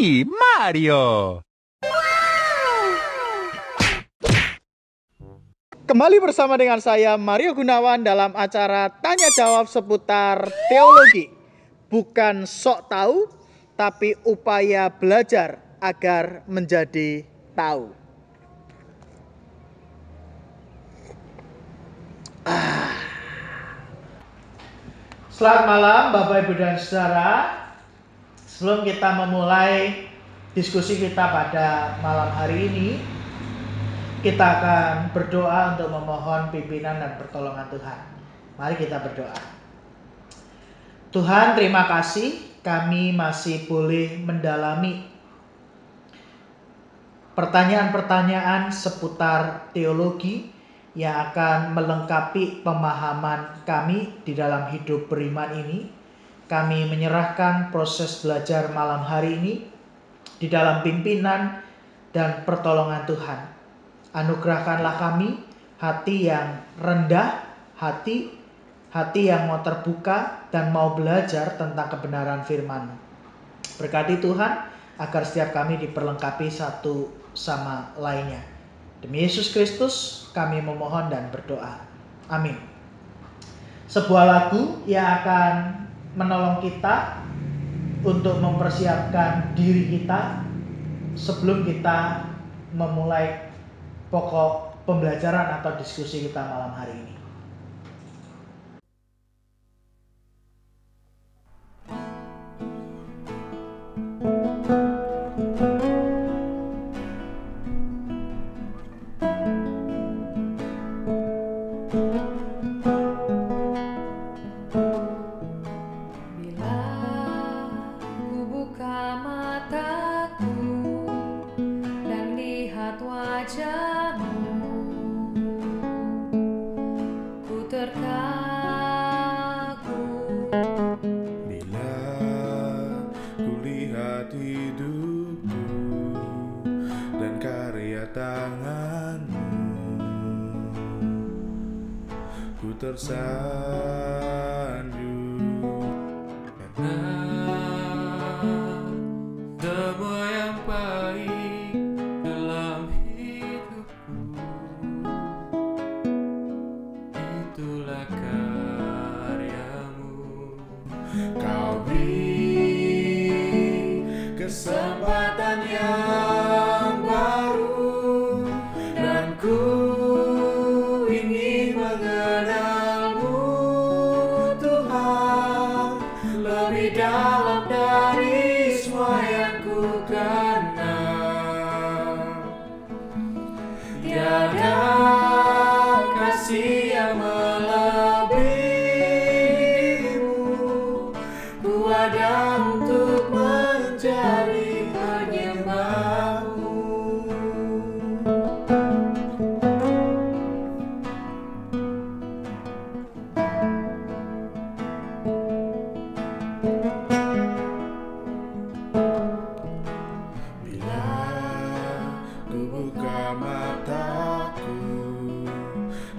me, Mario. Kembali bersama dengan saya Mario Gunawan dalam acara tanya jawab seputar teologi. Bukan sok tahu, tapi upaya belajar agar menjadi tahu. Selamat malam Bapak Ibu dan Saudara. Sebelum kita memulai diskusi kita pada malam hari ini, kita akan berdoa untuk memohon pimpinan dan pertolongan Tuhan. Mari kita berdoa. Tuhan, terima kasih kami masih boleh mendalami pertanyaan-pertanyaan seputar teologi yang akan melengkapi pemahaman kami di dalam hidup beriman ini. Kami menyerahkan proses belajar malam hari ini di dalam pimpinan dan pertolongan Tuhan. Anugerahkanlah kami hati yang rendah, hati yang mau terbuka dan mau belajar tentang kebenaran firman-Mu. Berkati Tuhan agar setiap kami diperlengkapi satu sama lainnya. Demi Yesus Kristus kami memohon dan berdoa. Amin. Sebuah lagu yang akan menolong kita untuk mempersiapkan diri kita sebelum kita memulai pokok pembelajaran atau diskusi kita malam hari ini. Tersanjung karena semua yang baik dalam hidupku, itulah karyamu. Kau beri kesempatan yang baru dan ku ingin mengenalmu Tuhan lebih dalam dari semua yang ku kenal. Tiada kasih yang melebihimu, ku ada untuk menjadi penyembahmu. Bila ku buka mataku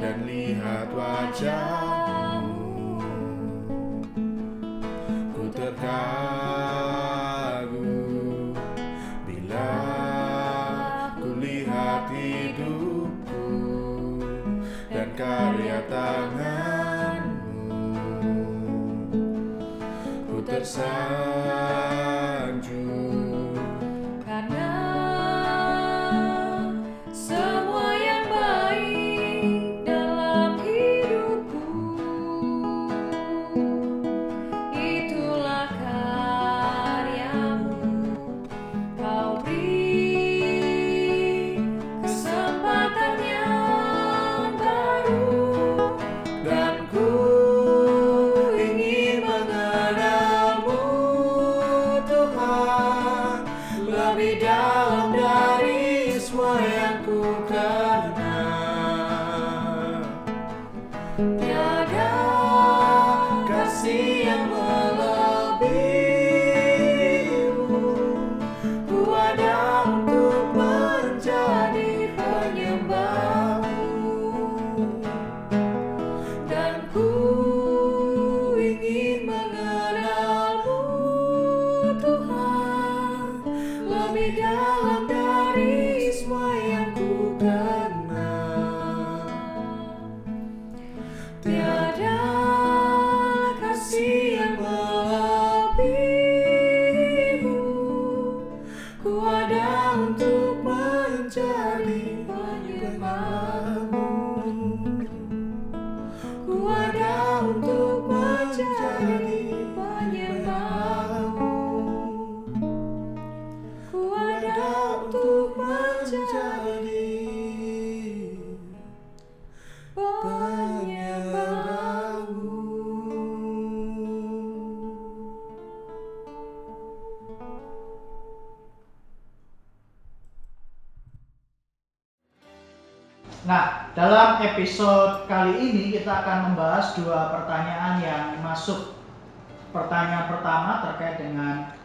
dan lihat wajahmu, ku terkagum. Bila ku lihat hidupku dan karya tanganmu, ku tersanjung karena semua yang baik dalam hidupku, itulah karyamu. Kau beri kesempatan yang baru dan ku ingin mengenalmu Tuhan lebih dalam dari semua yang ku kenal. Tiada kasih yang melebihimu, ku ada untuk menjadi penyembahmu dan ku ingin mengenalmu Tuhan penyembahmu. Ku ada untuk menjadi penyembahmu. Ku ada untuk menjadi penyembahmu. Nah, dalam episode kali ini kita akan membahas dua pertanyaan yang masuk. Pertanyaan pertama terkait dengan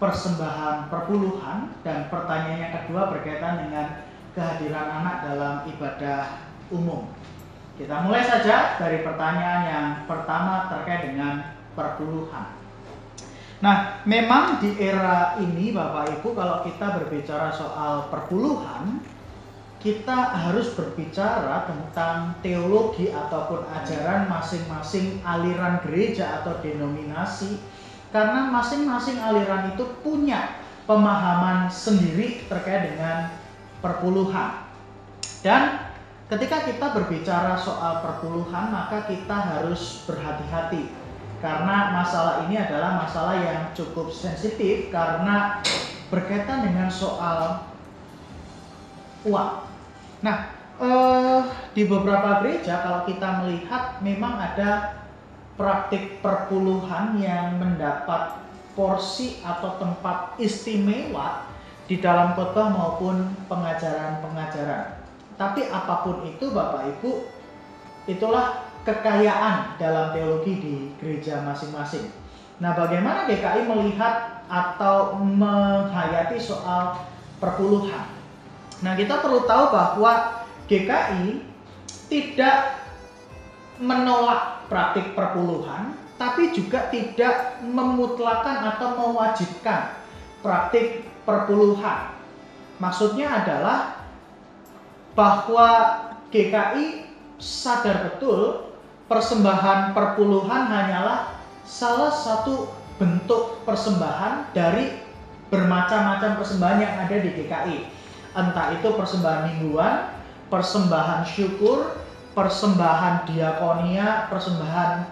persembahan perpuluhan, dan pertanyaan yang kedua berkaitan dengan kehadiran anak dalam ibadah umum. Kita mulai saja dari pertanyaan yang pertama terkait dengan perpuluhan. Nah, memang di era ini Bapak Ibu, kalau kita berbicara soal perpuluhan, kita harus berbicara tentang teologi ataupun ajaran masing-masing aliran gereja atau denominasi, karena masing-masing aliran itu punya pemahaman sendiri terkait dengan perpuluhan. Dan ketika kita berbicara soal perpuluhan, maka kita harus berhati-hati, karena masalah ini adalah masalah yang cukup sensitif karena berkaitan dengan soal uang. Nah, di beberapa gereja kalau kita melihat memang ada praktik perpuluhan yang mendapat porsi atau tempat istimewa di dalam khotbah maupun pengajaran-pengajaran. Tapi apapun itu Bapak Ibu, itulah kekayaan dalam teologi di gereja masing-masing. Nah, bagaimana GKI melihat atau menghayati soal perpuluhan? Nah, kita perlu tahu bahwa GKI tidak menolak praktik perpuluhan, tapi juga tidak memutlakan atau mewajibkan praktik perpuluhan. Maksudnya adalah bahwa GKI sadar betul persembahan perpuluhan hanyalah salah satu bentuk persembahan dari bermacam-macam persembahan yang ada di GKI. Entah itu persembahan mingguan, persembahan syukur, persembahan diakonia, persembahan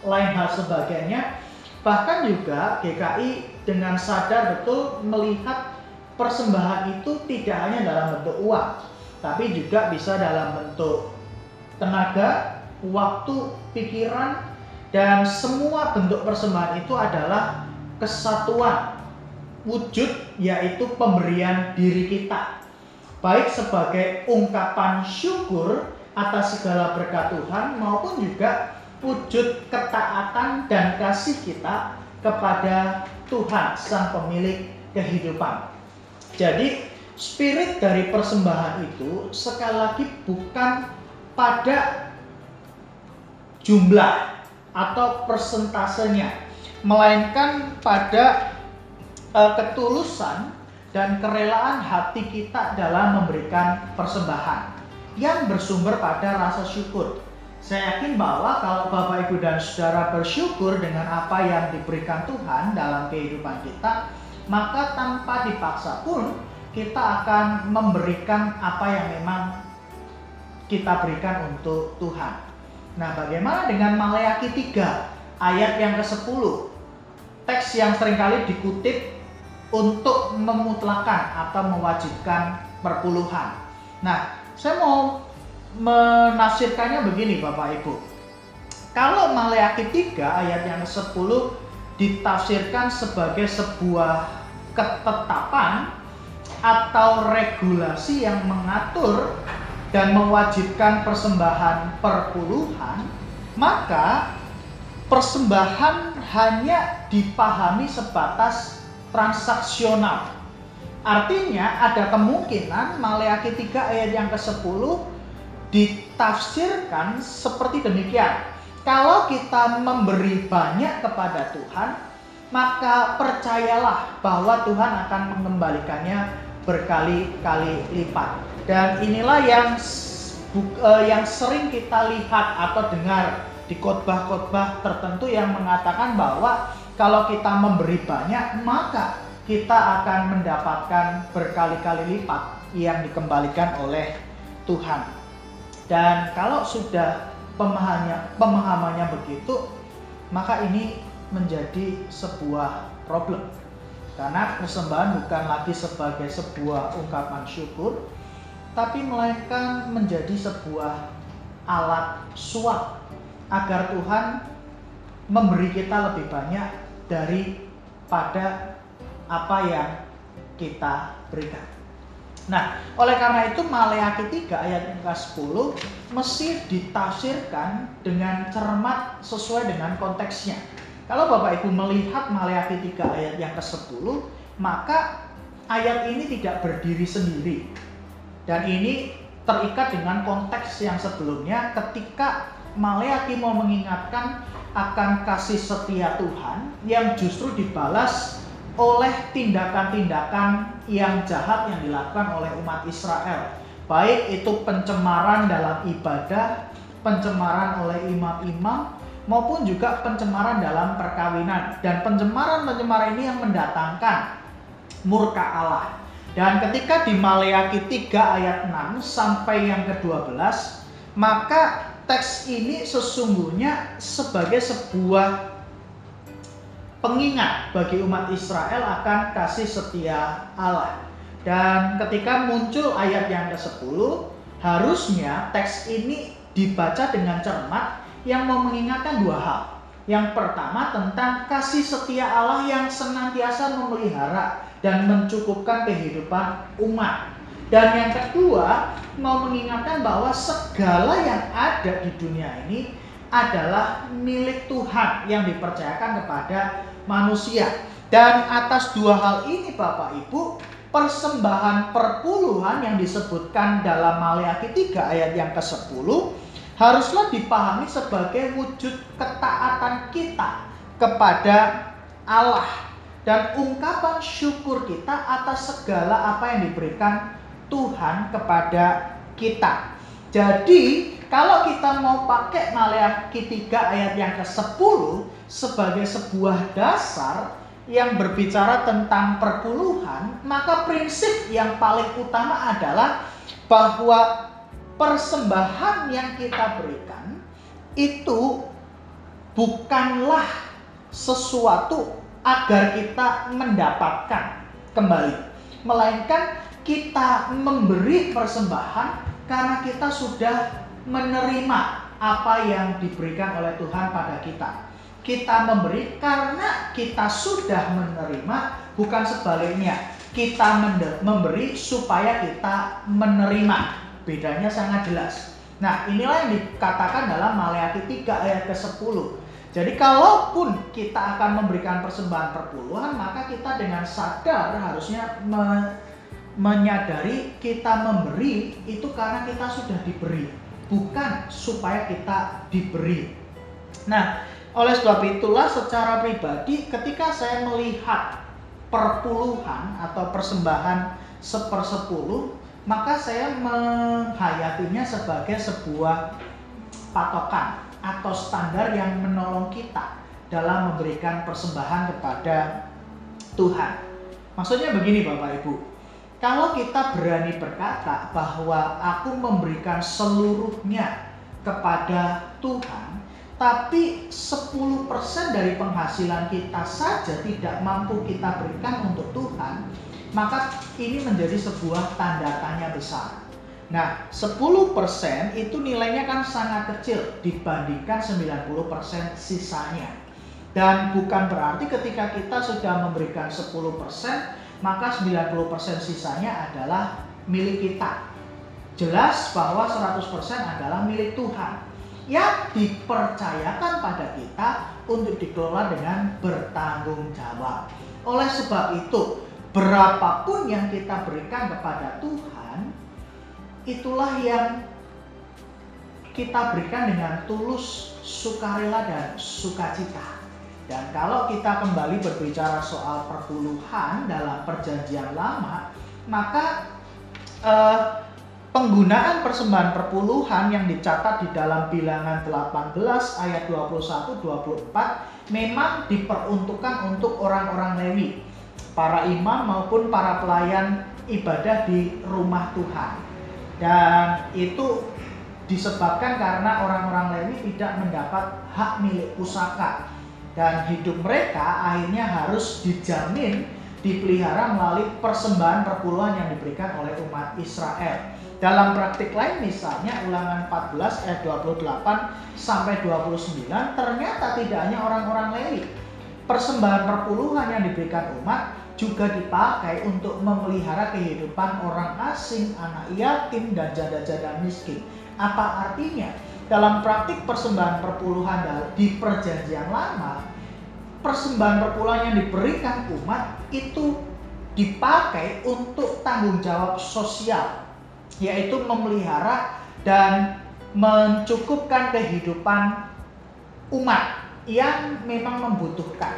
lain hal sebagainya. Bahkan juga GKI dengan sadar betul melihat persembahan itu tidak hanya dalam bentuk uang, tapi juga bisa dalam bentuk tenaga, waktu, pikiran, dan semua bentuk persembahan itu adalah kesatuan wujud, yaitu pemberian diri kita, baik sebagai ungkapan syukur atas segala berkat Tuhan maupun juga wujud ketaatan dan kasih kita kepada Tuhan Sang Pemilik kehidupan. Jadi spirit dari persembahan itu sekali lagi bukan pada jumlah atau persentasenya, melainkan pada ketulusan dan kerelaan hati kita dalam memberikan persembahan yang bersumber pada rasa syukur. Saya yakin bahwa kalau Bapak Ibu dan Saudara bersyukur dengan apa yang diberikan Tuhan dalam kehidupan kita, maka tanpa dipaksa pun kita akan memberikan apa yang memang kita berikan untuk Tuhan. Nah, bagaimana dengan Maleakhi 3 ayat yang ke-10? Teks yang seringkali dikutip untuk memutlakan atau mewajibkan perpuluhan. Nah, saya mau menafsirkannya begini Bapak Ibu. Kalau Maleakhi 3 ayat yang ke-10 ditafsirkan sebagai sebuah ketetapan atau regulasi yang mengatur dan mewajibkan persembahan perpuluhan, maka persembahan hanya dipahami sebatas transaksional. Artinya ada kemungkinan Maleakhi 3 ayat yang ke-10 ditafsirkan seperti demikian. Kalau kita memberi banyak kepada Tuhan, maka percayalah bahwa Tuhan akan mengembalikannya berkali-kali lipat. Dan inilah yang sering kita lihat atau dengar di khotbah-khotbah tertentu yang mengatakan bahwa kalau kita memberi banyak, maka kita akan mendapatkan berkali-kali lipat yang dikembalikan oleh Tuhan. Dan kalau sudah pemahamannya begitu, maka ini menjadi sebuah problem. Karena persembahan bukan lagi sebagai sebuah ungkapan syukur, tapi melainkan menjadi sebuah alat suap agar Tuhan memberi kita lebih banyak daripada apa yang kita berikan. Nah, oleh karena itu Maleakhi 3 ayat yang ke-10 mesti ditafsirkan dengan cermat sesuai dengan konteksnya. Kalau Bapak Ibu melihat Maleakhi 3 ayat yang ke-10, maka ayat ini tidak berdiri sendiri. Dan ini terikat dengan konteks yang sebelumnya ketika Maleakhi mau mengingatkan akan kasih setia Tuhan yang justru dibalas oleh tindakan-tindakan yang jahat yang dilakukan oleh umat Israel. Baik itu pencemaran dalam ibadah, pencemaran oleh imam-imam, maupun juga pencemaran dalam perkawinan. Dan pencemaran-pencemaran ini yang mendatangkan murka Allah. Dan ketika di Maleakhi 3 ayat 6 sampai yang ke-12, maka teks ini sesungguhnya sebagai sebuah pengingat bagi umat Israel akan kasih setia Allah. Dan ketika muncul ayat yang ke-10, harusnya teks ini dibaca dengan cermat yang mau mengingatkan dua hal. Yang pertama tentang kasih setia Allah yang senantiasa memelihara dan mencukupkan kehidupan umat. Dan yang kedua mau mengingatkan bahwa segala yang ada di dunia ini adalah milik Tuhan yang dipercayakan kepada manusia. Dan atas dua hal ini Bapak Ibu, persembahan perpuluhan yang disebutkan dalam Maleakhi 3 ayat yang ke-10 haruslah dipahami sebagai wujud ketaatan kita kepada Allah dan ungkapan syukur kita atas segala apa yang diberikan Tuhan kepada kita. Jadi kalau kita mau pakai Maleakhi 3 ayat yang ke-10 sebagai sebuah dasar yang berbicara tentang perpuluhan, maka prinsip yang paling utama adalah bahwa persembahan yang kita berikan itu bukanlah sesuatu agar kita mendapatkan kembali, melainkan kita memberi persembahan karena kita sudah menerima apa yang diberikan oleh Tuhan pada kita. Kita memberi karena kita sudah menerima, bukan sebaliknya. Kita memberi supaya kita menerima. Bedanya sangat jelas. Nah, inilah yang dikatakan dalam Maleakhi 3 ayat ke-10. Jadi kalaupun kita akan memberikan persembahan perpuluhan, maka kita dengan sadar harusnya menyadari kita memberi itu karena kita sudah diberi, bukan supaya kita diberi. Nah, oleh sebab itulah secara pribadi ketika saya melihat perpuluhan atau persembahan 1/10, maka saya menghayatinya sebagai sebuah patokan atau standar yang menolong kita dalam memberikan persembahan kepada Tuhan. Maksudnya begini Bapak Ibu, kalau kita berani berkata bahwa aku memberikan seluruhnya kepada Tuhan, tapi 10% dari penghasilan kita saja tidak mampu kita berikan untuk Tuhan, maka ini menjadi sebuah tanda tanya besar. Nah, 10% itu nilainya kan sangat kecil dibandingkan 90% sisanya. Dan bukan berarti ketika kita sudah memberikan 10%, maka 90% sisanya adalah milik kita. Jelas bahwa 100% adalah milik Tuhan yang dipercayakan pada kita untuk dikelola dengan bertanggung jawab. Oleh sebab itu, berapapun yang kita berikan kepada Tuhan, itulah yang kita berikan dengan tulus, sukarela, dan sukacita. Dan kalau kita kembali berbicara soal perpuluhan dalam Perjanjian Lama, maka penggunaan persembahan perpuluhan yang dicatat di dalam Bilangan 18 ayat 21-24 memang diperuntukkan untuk orang-orang Lewi. para imam maupun para pelayan ibadah di rumah Tuhan. Dan itu disebabkan karena orang-orang Lewi tidak mendapat hak milik pusaka, dan hidup mereka akhirnya harus dijamin dipelihara melalui persembahan perpuluhan yang diberikan oleh umat Israel. Dalam praktik lain, misalnya Ulangan 14 ayat 28 sampai 29, ternyata tidak hanya orang-orang Lewi. Persembahan perpuluhan yang diberikan umat juga dipakai untuk memelihara kehidupan orang asing, anak yatim, dan janda-janda miskin. Apa artinya? Dalam praktik persembahan perpuluhan di Perjanjian Lama, persembahan perpuluhan yang diberikan umat itu dipakai untuk tanggung jawab sosial, yaitu memelihara dan mencukupkan kehidupan umat yang memang membutuhkan.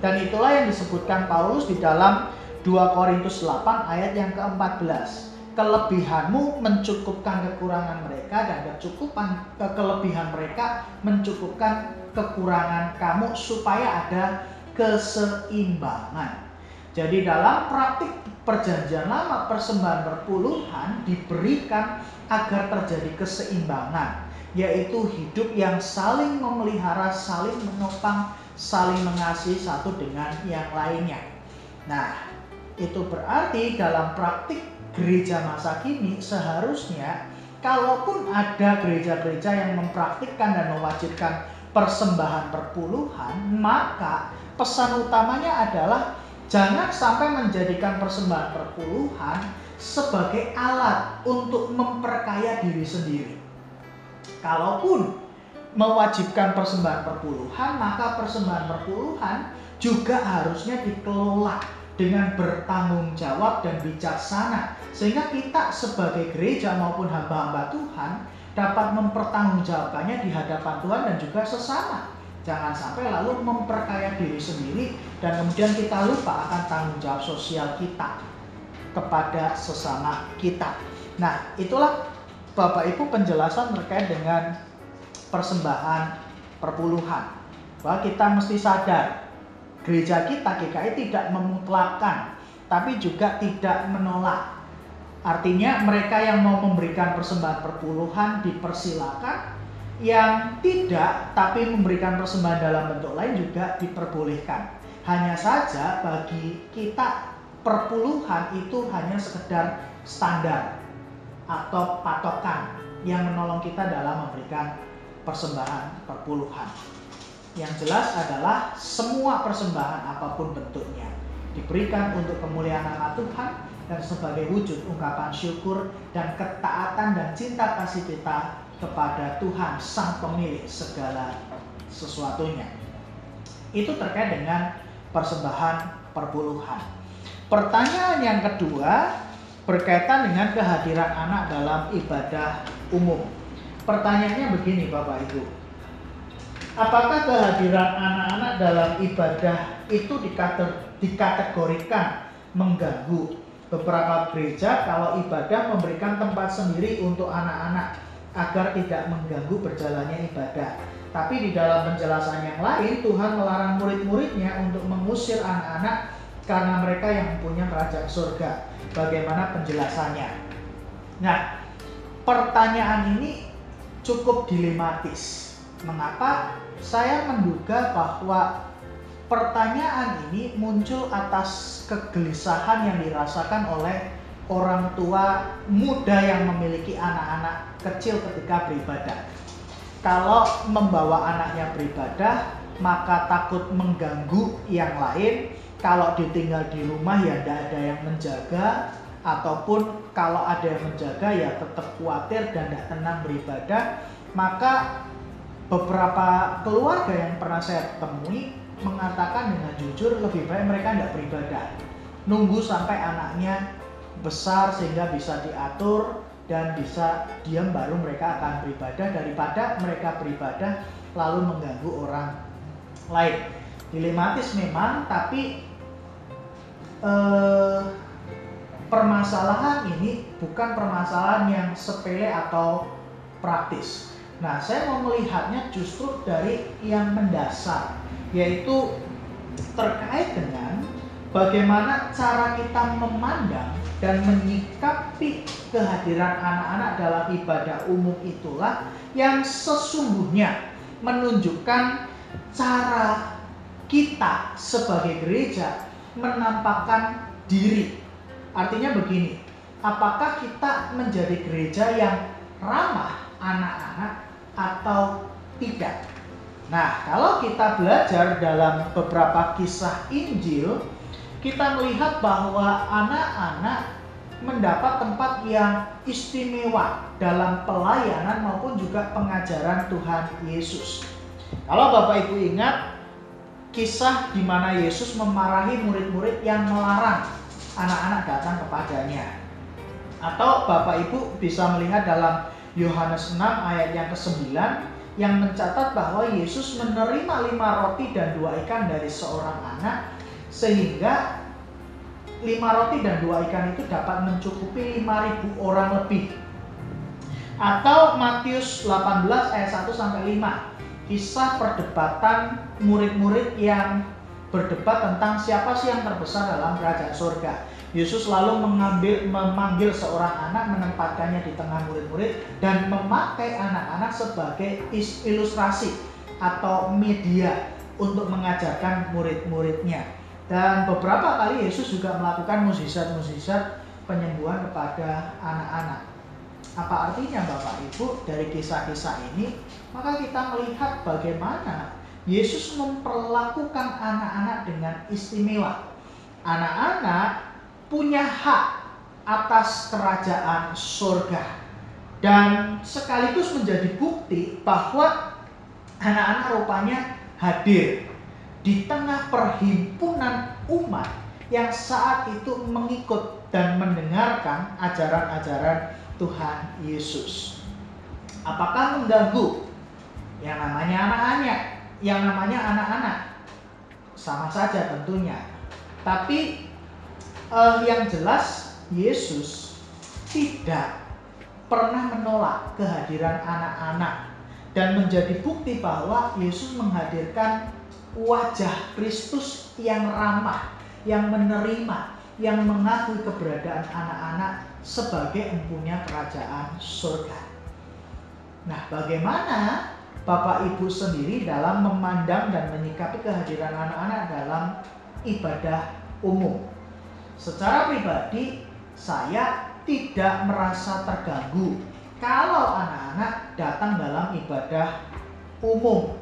Dan itulah yang disebutkan Paulus di dalam 2 Korintus 8 ayat yang ke-14. Kelebihanmu mencukupkan kekurangan mereka, dan kelebihan mereka mencukupkan kekurangan kamu, supaya ada keseimbangan. Jadi dalam praktik Perjanjian Lama, persembahan perpuluhan diberikan agar terjadi keseimbangan, yaitu hidup yang saling memelihara, saling menopang, saling mengasihi satu dengan yang lainnya. Nah, itu berarti dalam praktik gereja masa kini seharusnya, kalaupun ada gereja-gereja yang mempraktikkan dan mewajibkan persembahan perpuluhan, maka pesan utamanya adalah jangan sampai menjadikan persembahan perpuluhan sebagai alat untuk memperkaya diri sendiri. Kalaupun mewajibkan persembahan perpuluhan, maka persembahan perpuluhan juga harusnya dikelola dengan bertanggung jawab dan bijaksana, sehingga kita sebagai gereja maupun hamba-hamba Tuhan dapat mempertanggungjawabkannya di hadapan Tuhan dan juga sesama. Jangan sampai lalu memperkaya diri sendiri dan kemudian kita lupa akan tanggung jawab sosial kita kepada sesama kita. Nah, itulah Bapak Ibu penjelasan terkait dengan persembahan perpuluhan. Bahwa kita mesti sadar, gereja kita GKI tidak memutlakkan, tapi juga tidak menolak. Artinya mereka yang mau memberikan persembahan perpuluhan dipersilakan, yang tidak tapi memberikan persembahan dalam bentuk lain juga diperbolehkan. Hanya saja bagi kita perpuluhan itu hanya sekedar standar atau patokan yang menolong kita dalam memberikan persembahan perpuluhan. Yang jelas adalah semua persembahan apapun bentuknya diberikan untuk kemuliaan nama Tuhan dan sebagai wujud ungkapan syukur dan ketaatan dan cinta kasih kita kepada Tuhan Sang Pemilik segala sesuatunya. Itu terkait dengan persembahan perpuluhan. Pertanyaan yang kedua berkaitan dengan kehadiran anak dalam ibadah umum. Pertanyaannya begini Bapak Ibu, apakah kehadiran anak-anak dalam ibadah itu dikategorikan mengganggu? Beberapa gereja kalau ibadah memberikan tempat sendiri untuk anak-anak agar tidak mengganggu berjalannya ibadah. Tapi di dalam penjelasan yang lain, Tuhan melarang murid-muridnya untuk mengusir anak-anak karena mereka yang mempunyai kerajaan surga. Bagaimana penjelasannya? Nah, pertanyaan ini cukup dilematis. Mengapa? Saya menduga bahwa pertanyaan ini muncul atas kegelisahan yang dirasakan oleh orang tua muda yang memiliki anak-anak kecil ketika beribadah. Kalau membawa anaknya beribadah, maka takut mengganggu yang lain. Kalau ditinggal di rumah ya tidak ada yang menjaga, ataupun kalau ada yang menjaga ya tetap khawatir dan tidak tenang beribadah. Maka beberapa keluarga yang pernah saya temui mengatakan dengan jujur lebih baik mereka tidak beribadah, nunggu sampai anaknya besar sehingga bisa diatur dan bisa diam baru mereka akan beribadah, daripada mereka beribadah lalu mengganggu orang lain. Dilematis memang, tapi permasalahan ini bukan permasalahan yang sepele atau praktis. Nah, saya mau melihatnya justru dari yang mendasar, yaitu terkait dengan bagaimana cara kita memandang dan menyikapi kehadiran anak-anak dalam ibadah umum itulah yang sesungguhnya menunjukkan cara kita sebagai gereja menampakkan diri. Artinya begini, apakah kita menjadi gereja yang ramah anak-anak atau tidak? Nah, kalau kita belajar dalam beberapa kisah Injil, kita melihat bahwa anak-anak mendapat tempat yang istimewa dalam pelayanan maupun juga pengajaran Tuhan Yesus. Kalau Bapak Ibu ingat kisah di mana Yesus memarahi murid-murid yang melarang anak-anak datang kepadanya. Atau Bapak Ibu bisa melihat dalam Yohanes 6 ayat yang ke-9 yang mencatat bahwa Yesus menerima 5 roti dan 2 ikan dari seorang anak, sehingga 5 roti dan 2 ikan itu dapat mencukupi 5.000 orang lebih. Atau Matius 18 ayat 1-5, kisah perdebatan murid-murid yang berdebat tentang siapa sih yang terbesar dalam kerajaan surga. Yesus lalu memanggil seorang anak, menempatkannya di tengah murid-murid dan memakai anak-anak sebagai ilustrasi atau media untuk mengajarkan murid-muridnya. Dan beberapa kali Yesus juga melakukan mukjizat-mukjizat penyembuhan kepada anak-anak. Apa artinya Bapak Ibu dari kisah-kisah ini? Maka kita melihat bagaimana Yesus memperlakukan anak-anak dengan istimewa. Anak-anak punya hak atas kerajaan surga dan sekaligus menjadi bukti bahwa anak-anak rupanya hadir di tengah perhimpunan umat yang saat itu mengikut dan mendengarkan ajaran-ajaran Tuhan Yesus. Apakah mengganggu? Yang namanya anak-anak, sama saja tentunya. Tapi yang jelas Yesus tidak pernah menolak kehadiran anak-anak dan menjadi bukti bahwa Yesus menghadirkan wajah Kristus yang ramah, yang menerima, yang mengakui keberadaan anak-anak sebagai empunya kerajaan surga. Nah, bagaimana Bapak Ibu sendiri dalam memandang dan menyikapi kehadiran anak-anak dalam ibadah umum? Secara pribadi, saya tidak merasa terganggu kalau anak-anak datang dalam ibadah umum.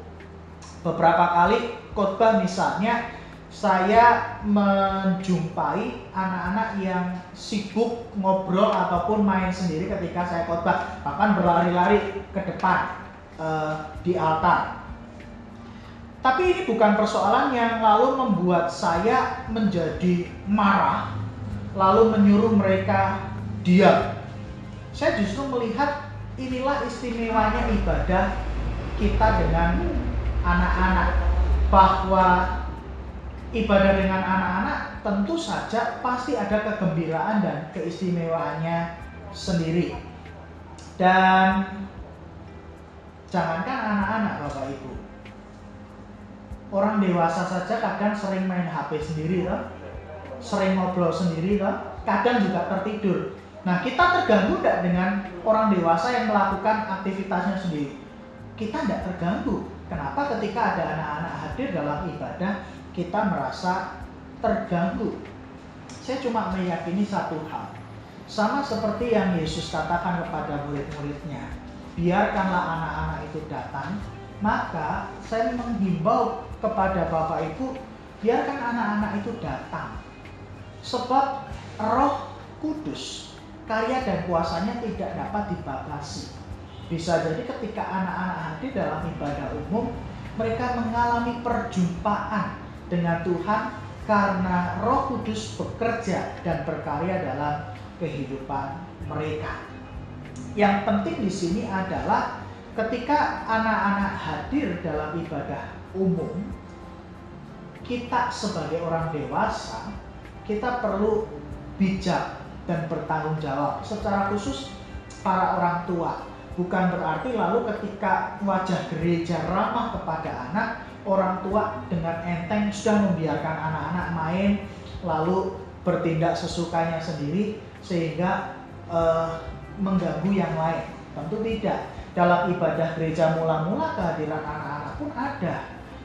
Beberapa kali khotbah misalnya, saya menjumpai anak-anak yang sibuk ngobrol ataupun main sendiri ketika saya khotbah, bahkan berlari-lari ke depan di altar. Tapi ini bukan persoalan yang lalu membuat saya menjadi marah, lalu menyuruh mereka diam. Saya justru melihat inilah istimewanya ibadah kita dengan anak-anak, bahwa ibadah dengan anak-anak tentu saja pasti ada kegembiraan dan keistimewaannya sendiri. Dan jangankan anak-anak Bapak Ibu, orang dewasa saja kadang sering main HP sendiri toh, sering ngobrol sendiri toh, kadang juga tertidur. Nah, kita terganggu tidak dengan orang dewasa yang melakukan aktivitasnya sendiri? Kita tidak terganggu. Kenapa ketika ada anak-anak hadir dalam ibadah kita merasa terganggu? Saya cuma meyakini satu hal, sama seperti yang Yesus katakan kepada murid-muridnya, biarkanlah anak-anak itu datang. Maka saya menghimbau kepada Bapak Ibu, biarkan anak-anak itu datang. Sebab Roh Kudus, karya dan kuasanya tidak dapat dibatasi. Bisa jadi ketika anak-anak hadir dalam ibadah umum, mereka mengalami perjumpaan dengan Tuhan karena Roh Kudus bekerja dan berkarya dalam kehidupan mereka. Yang penting di sini adalah ketika anak-anak hadir dalam ibadah umum, kita sebagai orang dewasa, kita perlu bijak dan bertanggung jawab. Secara khusus para orang tua. Bukan berarti lalu ketika wajah gereja ramah kepada anak, orang tua dengan enteng sudah membiarkan anak-anak main, lalu bertindak sesukanya sendiri sehingga mengganggu yang lain. Tentu tidak. Dalam ibadah gereja mula-mula kehadiran anak-anak pun ada.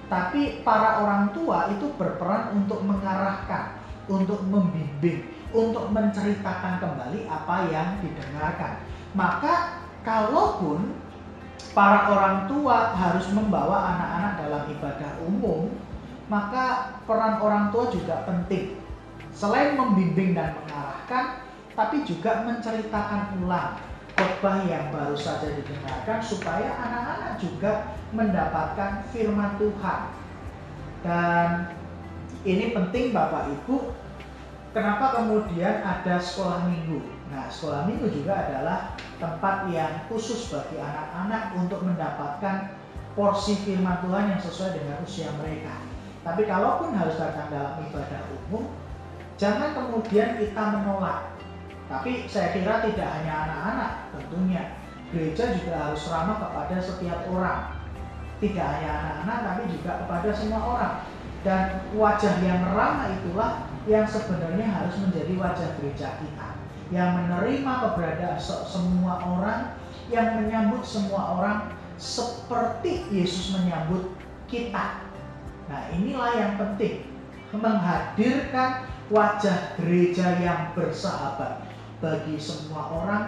Tapi para orang tua itu berperan untuk mengarahkan, untuk membimbing, untuk menceritakan kembali apa yang didengarkan. Maka kalaupun para orang tua harus membawa anak-anak dalam ibadah umum, maka peran orang tua juga penting. Selain membimbing dan mengarahkan, tapi juga menceritakan ulang khotbah yang baru saja didengarkan supaya anak-anak juga mendapatkan firman Tuhan. Dan ini penting Bapak Ibu. Kenapa kemudian ada sekolah minggu? Nah, sekolah minggu juga adalah tempat yang khusus bagi anak-anak untuk mendapatkan porsi firman Tuhan yang sesuai dengan usia mereka. Tapi kalaupun harus datang dalam ibadah umum, jangan kemudian kita menolak. Tapi saya kira tidak hanya anak-anak, tentunya gereja juga harus ramah kepada setiap orang. Tidak hanya anak-anak, tapi juga kepada semua orang. Dan wajah yang ramah itulah yang sebenarnya harus menjadi wajah gereja kita, yang menerima keberadaan semua orang, yang menyambut semua orang seperti Yesus menyambut kita. Nah, inilah yang penting, menghadirkan wajah gereja yang bersahabat bagi semua orang,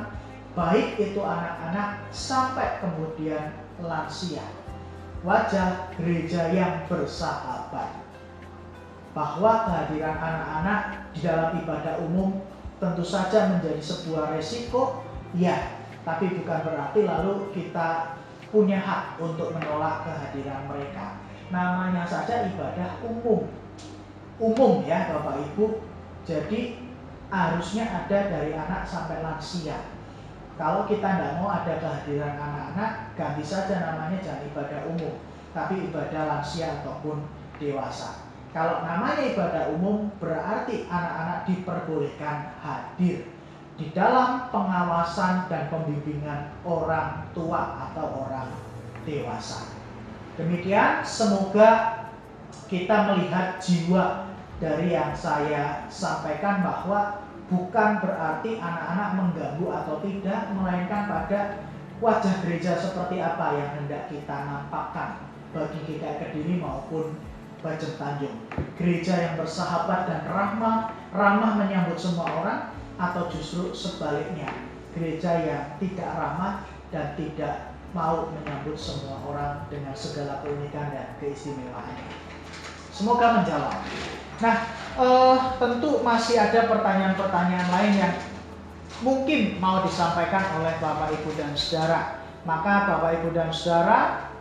baik itu anak-anak sampai kemudian lansia. Wajah gereja yang bersahabat. Bahwa kehadiran anak-anak di dalam ibadah umum tentu saja menjadi sebuah resiko, ya, tapi bukan berarti lalu kita punya hak untuk menolak kehadiran mereka. Namanya saja ibadah umum ya Bapak Ibu. Jadi harusnya ada dari anak sampai lansia. Kalau kita tidak mau ada kehadiran anak-anak, ganti saja namanya, jangan ibadah umum, tapi ibadah lansia ataupun dewasa. Kalau namanya ibadah umum, berarti anak-anak diperbolehkan hadir di dalam pengawasan dan pembimbingan orang tua atau orang dewasa. Demikian, semoga kita melihat jiwa dari yang saya sampaikan, bahwa bukan berarti anak-anak mengganggu atau tidak, melainkan pada wajah gereja seperti apa yang hendak kita nampakkan bagi GKI Kediri maupun Bajem Tanjung. Gereja yang bersahabat dan ramah menyambut semua orang, atau justru sebaliknya, gereja yang tidak ramah dan tidak mau menyambut semua orang dengan segala keunikan dan keistimewaannya. Semoga menjawab. Nah, tentu masih ada pertanyaan-pertanyaan lain yang mungkin mau disampaikan oleh Bapak, Ibu, dan Saudara. Maka Bapak, Ibu, dan Saudara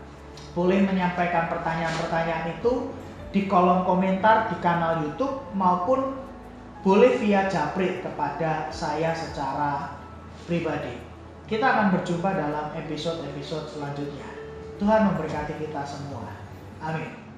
boleh menyampaikan pertanyaan-pertanyaan itu di kolom komentar di kanal YouTube, maupun boleh via japri kepada saya secara pribadi. Kita akan berjumpa dalam episode-episode selanjutnya. Tuhan memberkati kita semua. Amin.